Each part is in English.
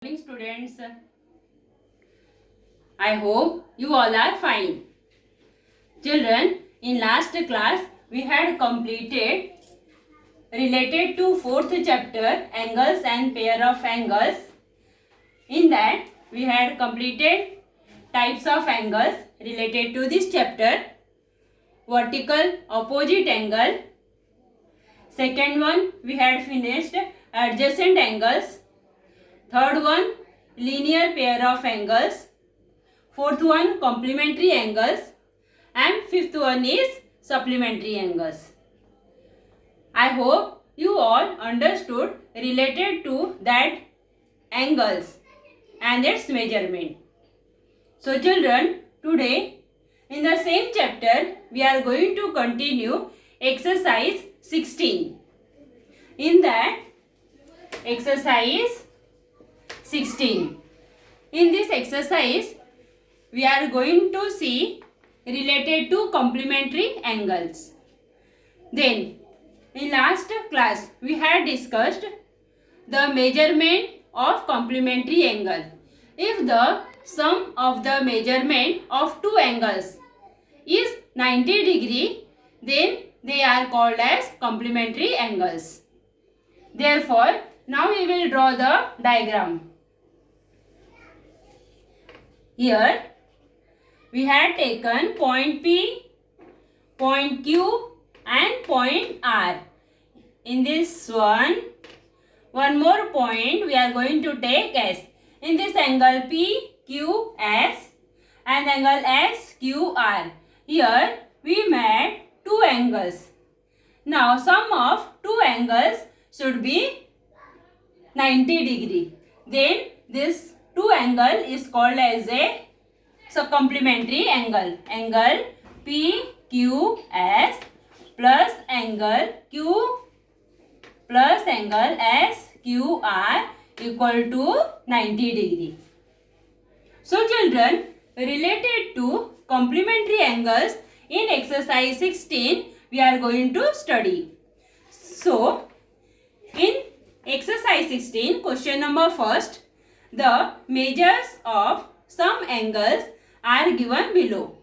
Morning students, I hope you all are fine. Children, in last class we had completed related to fourth chapter angles and pair of angles. In that we had completed types of angles related to this chapter. Vertical opposite angle. Second one we had finished adjacent angles. Third one, linear pair of angles. Fourth one, complementary angles. And fifth one is supplementary angles. I hope you all understood related to that angles and its measurement. So children, today in the same chapter we are going to continue exercise 16. In that exercise 16. In this exercise, we are going to see related to complementary angles. Then, in last class, we had discussed the measurement of complementary angle. If the sum of the measurement of two angles is 90 degree, then they are called as complementary angles. Therefore, now we will draw the diagram. Here we had taken point P, point Q and point R. In this one more point we are going to take S. In this angle PQS and angle SQR. Here we made two angles. Now sum of two angles should be 90 degree. Then this two angle is called as a complementary angle. Angle PQS plus angle Q plus angle SQR equal to 90 degree. So children, related to complementary angles in exercise 16 we are going to study. So in exercise 16 question number first, the measures of some angles are given below.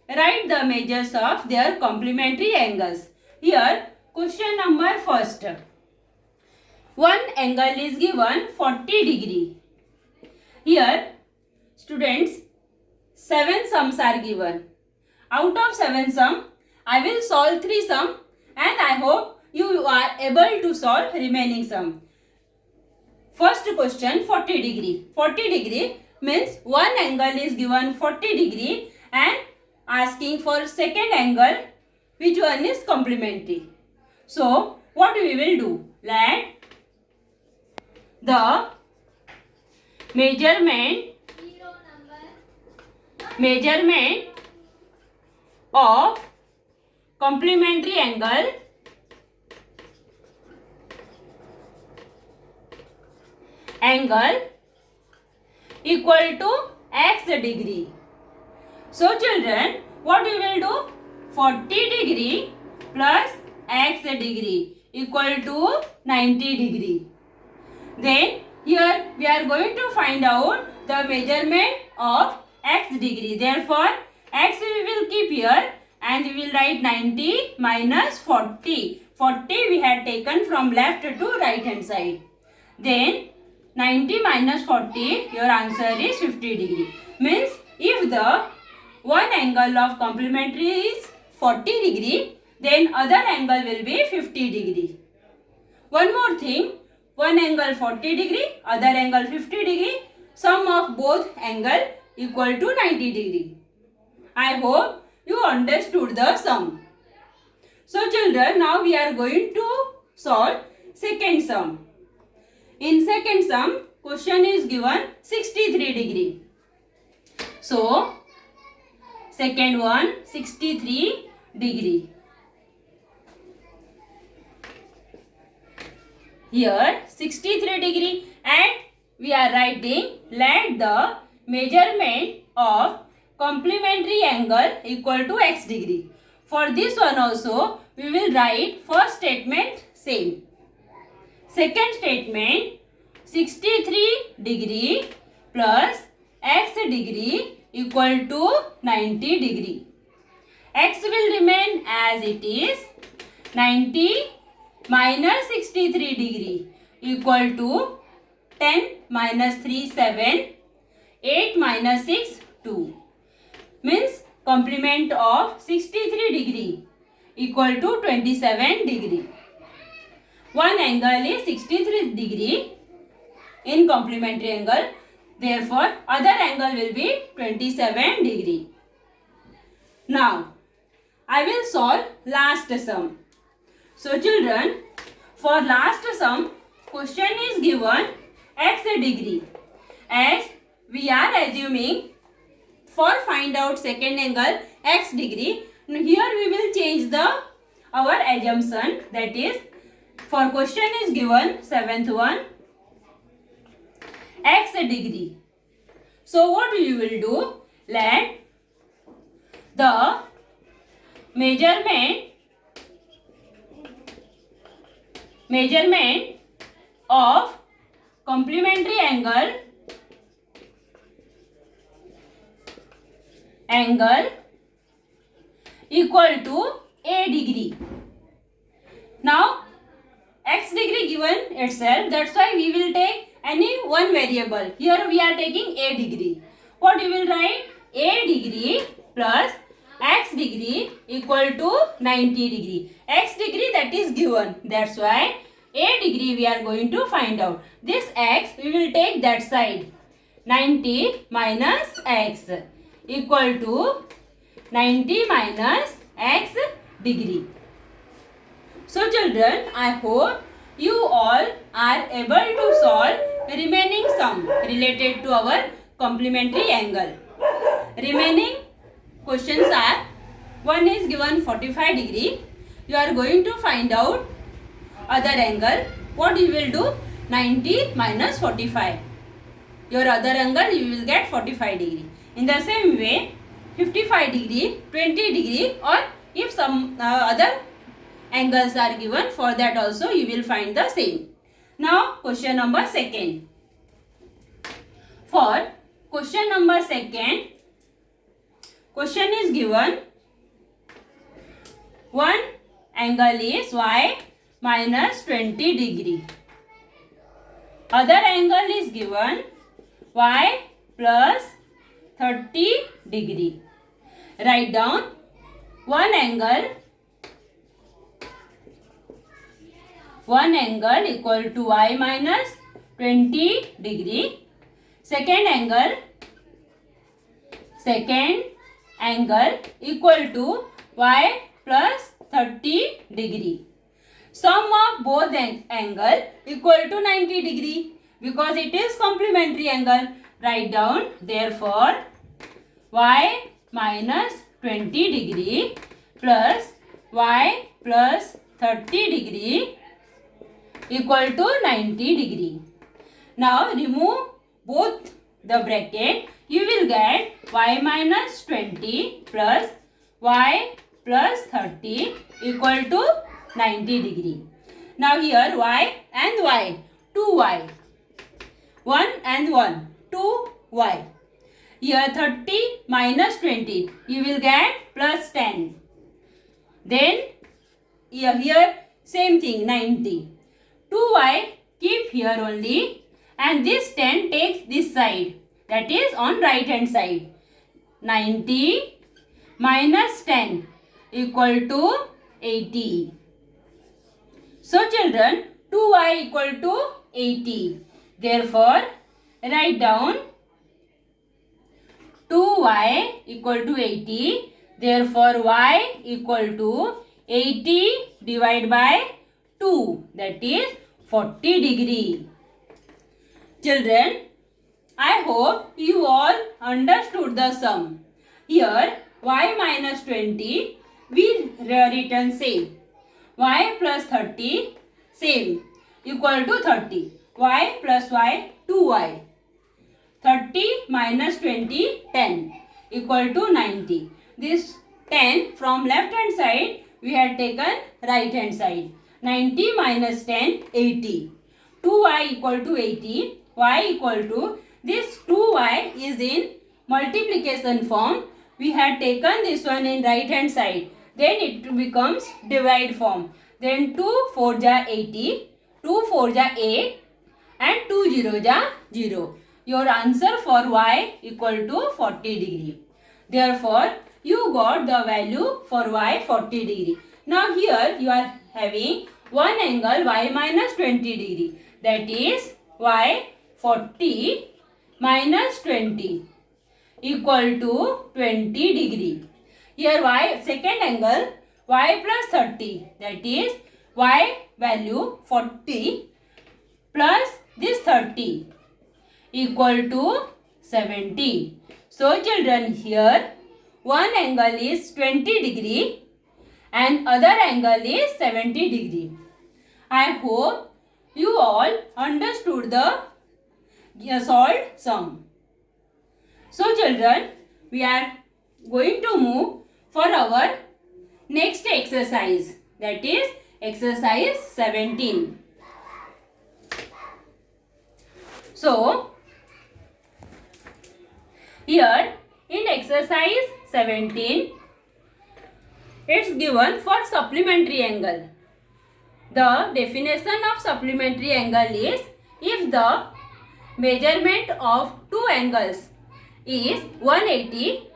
Write the measures of their complementary angles. Here, question number first. One angle is given 40 degree. Here, students, 7 sums are given. Out of 7 sums, I will solve 3 sums and I hope you are able to solve remaining sum. First question 40 degree. 40 degree means one angle is given 40 degree and asking for second angle which one is complementary. So what we will do? Let the measurement of complementary angle equal to x degree. So children, what we will do? 40 degree plus x degree equal to 90 degree. Then here we are going to find out the measurement of x degree. Therefore, x we will keep here and we will write 90 minus 40. 40 we had taken from left to right hand side. Then 90 minus 40, your answer is 50 degree. Means if the one angle of complementary is 40 degree, then other angle will be 50 degree. One more thing, one angle 40 degree, other angle 50 degree, sum of both angle equal to 90 degree. I hope you understood the sum. So children, now we are going to solve second sum. In second sum, question is given 63 degree. So, second one 63 degree. Here 63 degree and we are writing let the measurement of complementary angle equal to x degree. For this one also we will write first statement same. Second statement, 63 degree plus x degree equal to 90 degree. X will remain as it is. 90 minus 63 degree equal to 10 minus 3 7, 8 minus 6 2. Means complement of 63 degree equal to 27 degree. One angle is 63 degree in complementary angle. Therefore, other angle will be 27 degree. Now, I will solve last sum. So, children, for last sum, question is given x degree. As we are assuming for find out second angle x degree, here we will change our assumption, that is for question is given seventh one x degree. So what we will do, let the measurement of complementary angle equal to a degree. Now x degree given itself, that's why we will take any one variable. Here we are taking a degree. What you will write? A degree plus x degree equal to 90 degree. X degree that is given. That's why a degree we are going to find out. This x we will take that side. 90 minus x equal to 90 minus x degree. So children, I hope you all are able to solve remaining sum related to our complementary angle. Remaining questions are, one is given 45 degree. You are going to find out other angle. What you will do? 90 minus 45. Your other angle you will get 45 degree. In the same way, 55 degree, 20 degree, or if some other angles are given, for that also you will find the same. Now question number second. For question number second, question is given one angle is y minus 20 degree. Other angle is given y plus 30 degree. Write down one angle equal to y minus 20 degree. Second angle equal to y plus 30 degree. Sum of both angle equal to 90 degree because it is complementary angle. Write down, therefore y minus 20 degree plus y plus 30 degree equal to 90 degree. Now remove both the bracket. You will get y minus 20 plus y plus 30 equal to 90 degree. Now here y and y, 2y, 1 and 1, 2y. Here 30 minus 20, you will get plus 10. Then here same thing, 90. 2y keep here only, and this 10 takes this side, that is on right hand side. 90 minus 10 equal to 80. So children, 2y equal to 80. Therefore, write down 2y equal to 80. Therefore, y equal to 80 divided by 2, that is 40 degree. Children, I hope you all understood the sum. Here y minus 20 we written same. Y plus 30 same equal to 30. Y plus y 2y. 30 minus 20 10 equal to 90. This 10 from left hand side we had taken right hand side. 90 minus 10 80. 2y equal to 80, y equal to, this 2y is in multiplication form. We had taken this one in right hand side. Then it becomes divide form. Then 2 4 ja 80, 2 4 ja 8 and 2 0 ja 0. Your answer for y equal to 40 degree. Therefore, you got the value for y 40 degree. Now here you are having one angle y minus 20 degree. That is y 40 minus 20 equal to 20 degree. Here y second angle y plus 30, that is y value 40 plus this 30 equal to 70. So children, here one angle is 20 degree and other angle is 70 degree. I hope you all understood the solved sum. So children, we are going to move for our next exercise, that is exercise 17. So here in exercise 17, it's given for supplementary angle. The definition of supplementary angle is, if the measurement of two angles is 180,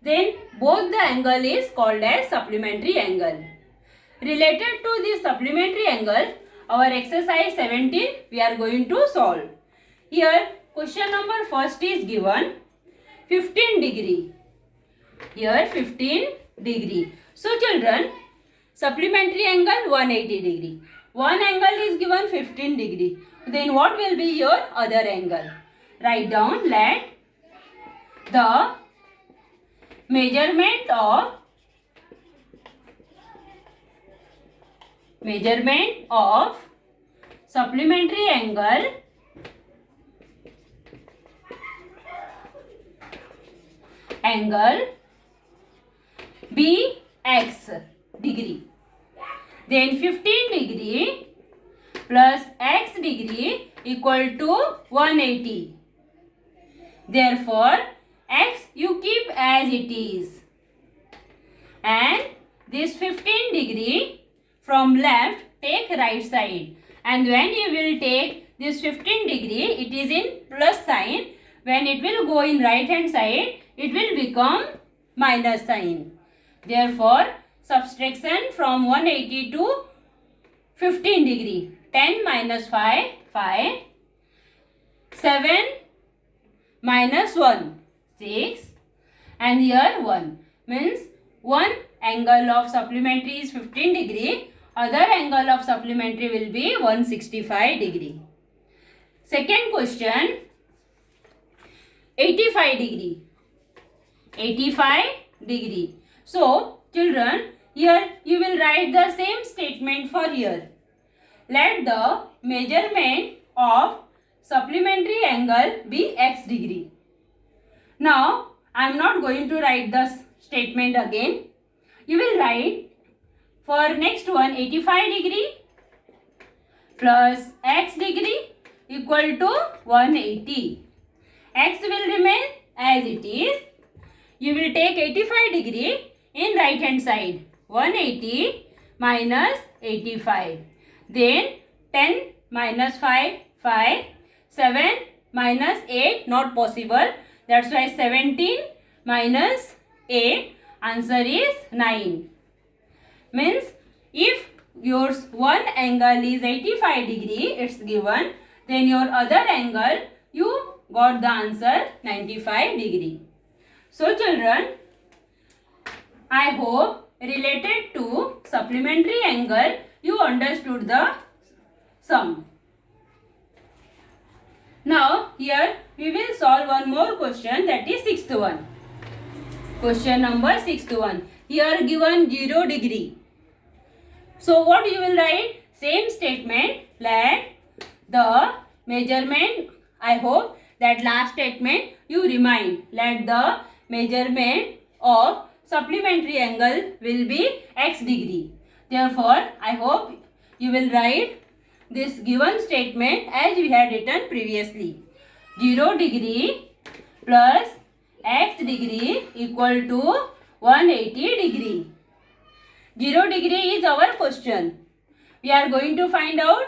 then both the angle is called as supplementary angle. Related to this supplementary angle, our exercise 17 we are going to solve. Here question number first is given 15 degree. Here 15 degree. So children, supplementary angle 180 degree. One angle is given 15 degree. Then what will be your other angle? Write down, let the measurement of supplementary angle be x degree. Then 15 degree plus x degree equal to 180. Therefore, x you keep as it is. And this 15 degree from left take right side. And when you will take this 15 degree, it is in plus sign. When it will go in right hand side, it will become minus sign. Therefore, subtraction from 180 to 15 degree. 10 minus 5, 5. 7 minus 1, 6. And here 1. Means one angle of supplementary is 15 degree. Other angle of supplementary will be 165 degree. Second question, 85 degree. 85 degree. So, children, here you will write the same statement for here. Let the measurement of supplementary angle be x degree. Now, I am not going to write the statement again. You will write for next one 85 degree plus x degree equal to 180. X will remain as it is. You will take 85 degree in right hand side. 180 minus 85. Then 10 minus 5, 5. 7 minus 8, not possible. That's why 17 minus 8. Answer is 9. Means if your one angle is 85 degree, it's given. Then your other angle, you got the answer 95 degree. So children, I hope related to supplementary angle, you understood the sum. Now here we will solve one more question, that is sixth one. Question number sixth one. Here given 0 degree. So what you will write? Same statement. Let the measurement, I hope that last statement you remind. Let the measurement of supplementary angle will be x degree. Therefore, I hope you will write this given statement as we had written previously. 0 degree plus x degree equal to 180 degree. 0 degree is our question. We are going to find out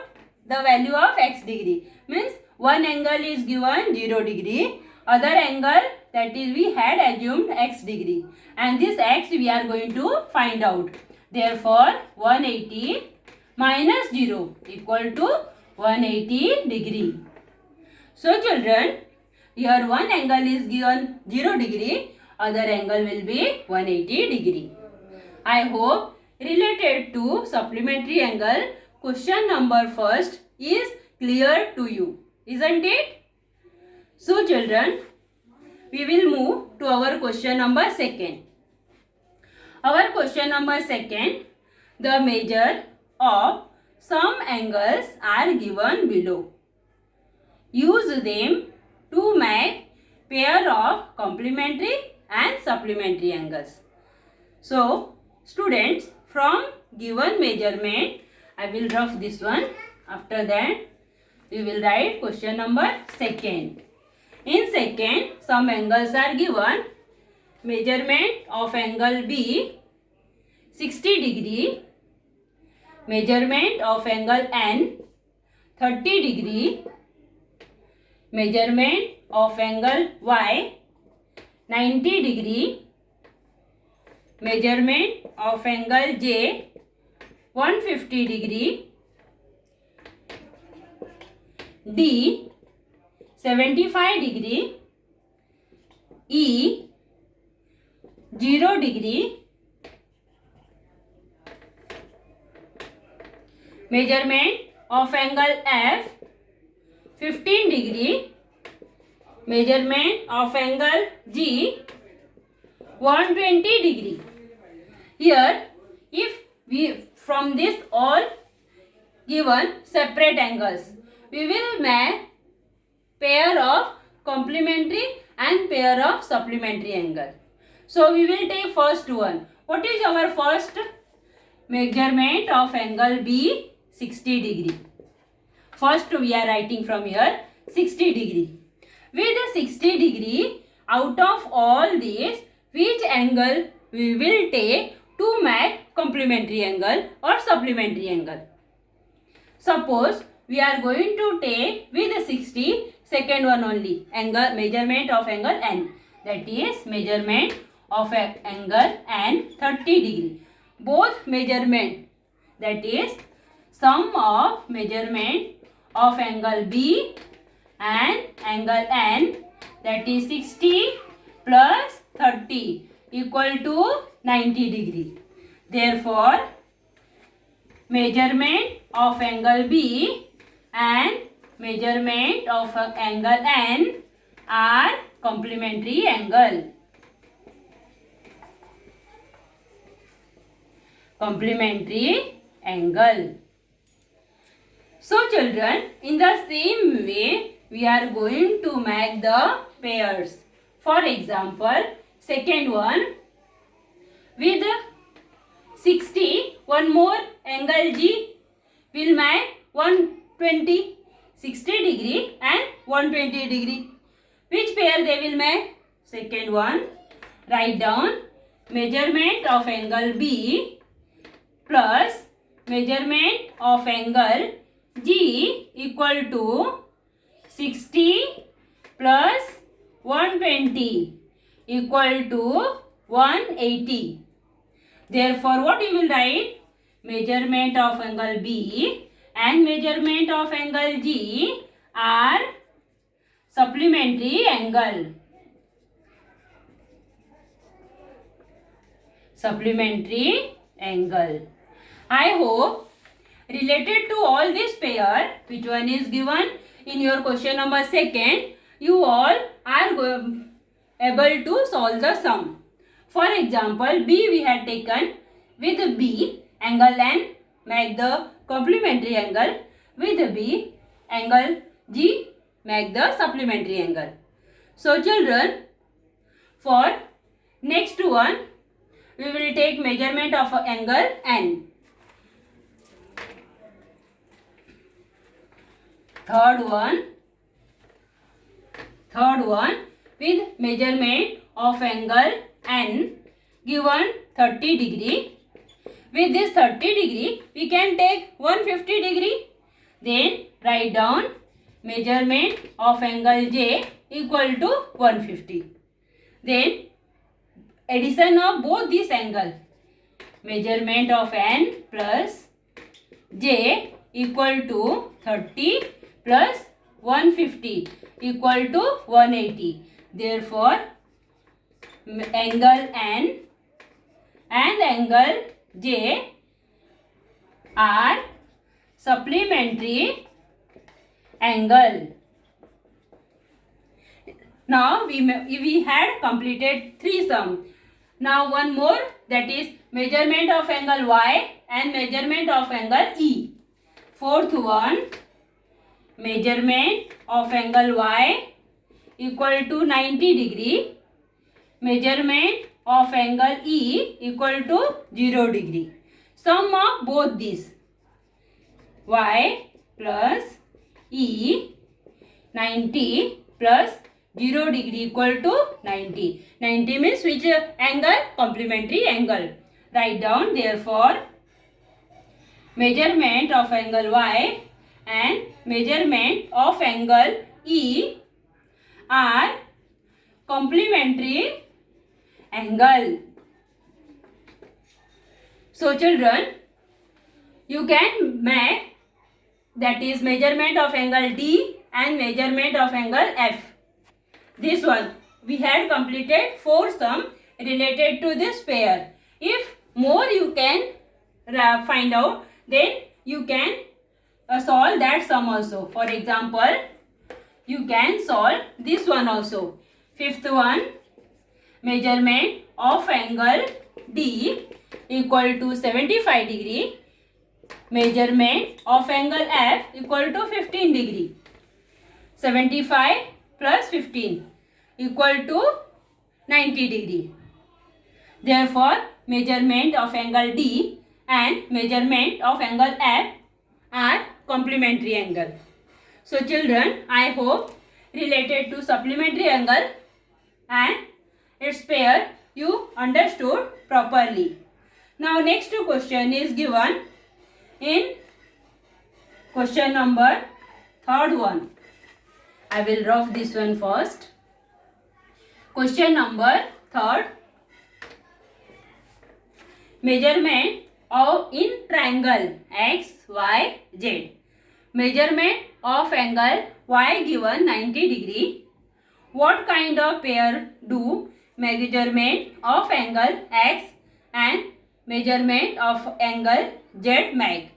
the value of x degree. Means one angle is given 0 degree, other angle, that is we had assumed x degree, and this x we are going to find out. Therefore 180 minus 0 equal to 180 degree. So children, here one angle is given 0 degree, other angle will be 180 degree. I hope related to supplementary angle, question number first is clear to you, isn't it? So children, we will move to our question number second. Our question number second, the measure of some angles are given below. Use them to make pair of complementary and supplementary angles. So students, from given measurement, I will rough this one. After that, we will write question number second. In second, some angles are given. Measurement of angle B 60 degree. Measurement of angle N 30 degree. Measurement of angle Y 90 degree. Measurement of angle J 150 degree. D 75 degree. E 0 degree. Measurement of angle F 15 degree. Measurement of angle G 120 degree. Here, if we from this all given separate angles, we will make pair of complementary and pair of supplementary angle. So we will take first one. What is our first? Measurement of angle B 60 degree. First we are writing from here 60 degree. With the 60 degree, out of all these, which angle we will take to make complementary angle or supplementary angle? Suppose we are going to take with the 60 second one only, angle measurement of angle N, that is measurement of angle N 30 degree. Both measurement, that is sum of measurement of angle B and angle N, that is 60 plus 30 equal to 90 degree. Therefore, measurement of angle B and measurement of angle N are complementary angle. Complementary angle. So children, in the same way, we are going to make the pairs. For example, second one, with 60, one more angle G will make 120, 60 degree and 120 degree. Which pair they will make? Second one, write down measurement of angle B plus measurement of angle G equal to 60 plus 120 equal to 180. Therefore, what you will write? Measurement of angle B and measurement of angle G are supplementary angle. Supplementary angle. I hope related to all this pair, which one is given in your question number second, you all are able to solve the sum. For example, B we had taken, with B angle N make the complementary angle, with B angle G make the supplementary angle. So children, for next one, we will take measurement of angle N. Third one with measurement of angle N given 30 degree. With this 30 degree, we can take 150 degree. Then write down measurement of angle J equal to 150. Then addition of both these angle. Measurement of N plus J equal to 30 plus 150 equal to 180. Therefore, angle N and angle J are supplementary angle. Now we had completed 3 sums. Now one more, that is measurement of angle Y and measurement of angle E. Fourth one, measurement of angle Y equal to 90 degree. Measurement of angle E equal to 0 degree. Sum of both these, Y plus E, 90 plus 0 degree equal to 90. 90 means which angle? Complementary angle. Write down, therefore, measurement of angle Y and measurement of angle E are complementary angle. So children, you can make, that is measurement of angle D and measurement of angle F. This one we had completed 4 sums related to this pair. If more you can find out, then you can solve that sum also. For example, you can solve this one also. Fifth one, measurement of angle D equal to 75 degree. Measurement of angle F equal to 15 degree. 75 plus 15 equal to 90 degree. Therefore, measurement of angle D and measurement of angle F are complementary angle. So children, I hope related to supplementary angle and its pair you understood properly. Now next question is given in question number third one. I will rough this one first. Question number third. Measurement of in triangle X, Y, Z. Measurement of angle Y given 90 degree. What kind of pair do measurement of angle X and measurement of angle Z make?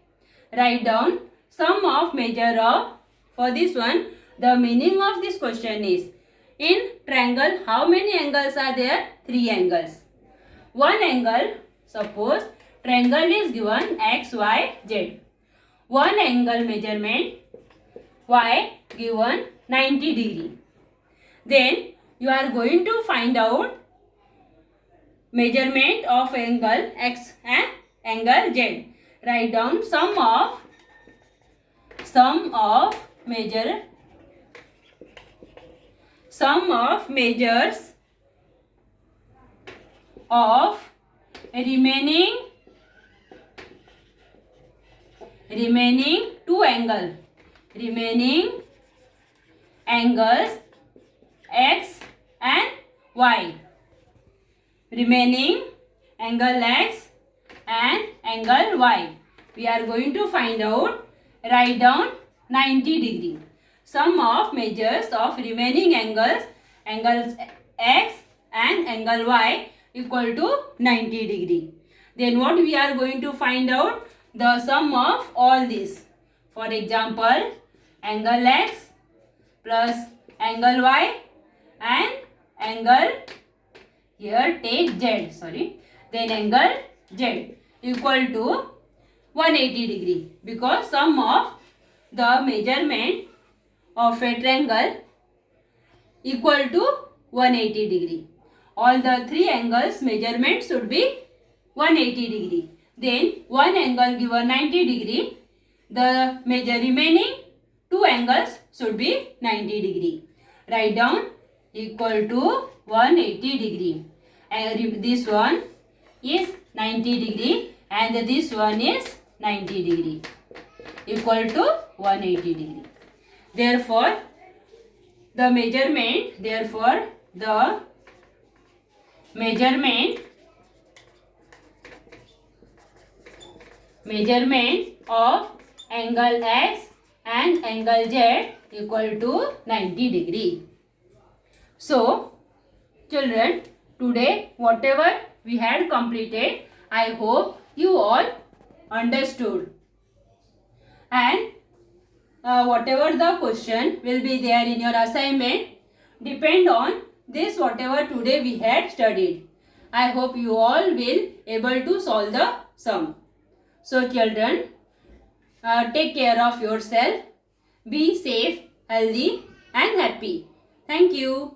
Write down sum of measure of. For this one, the meaning of this question is, in triangle how many angles are there? 3 angles. One angle, suppose triangle is given X, Y, Z. One angle measurement Y given 90 degree. Then you are going to find out measurement of angle X and angle Z. Write down sum of measures of remaining 2 angles. Remaining angles X and Y. Remaining angle X and angle Y. We are going to find out. Write down 90 degree. Sum of measures of remaining angles X and angle Y equal to 90 degree. Then what we are going to find out? The sum of all these. For example, angle X plus angle Y and angle, here take Z, then angle Z equal to 180 degree, because sum of the measurement of a triangle equal to 180 degree. All the 3 angles measurement should be 180 degree. Then one angle given 90 degree, the remaining two angles should be 90 degree. Write down equal to 180 degree. And this one is 90 degree and this one is 90 degree. Equal to 180 degree. Therefore, the measurement of angle X and angle Z equal to 90 degree. So, children, today whatever we had completed, I hope you all understood. And whatever the question will be there in your assignment depend on this whatever today we had studied. I hope you all will able to solve the sum. So children, take care of yourself. Be safe, healthy and happy. Thank you.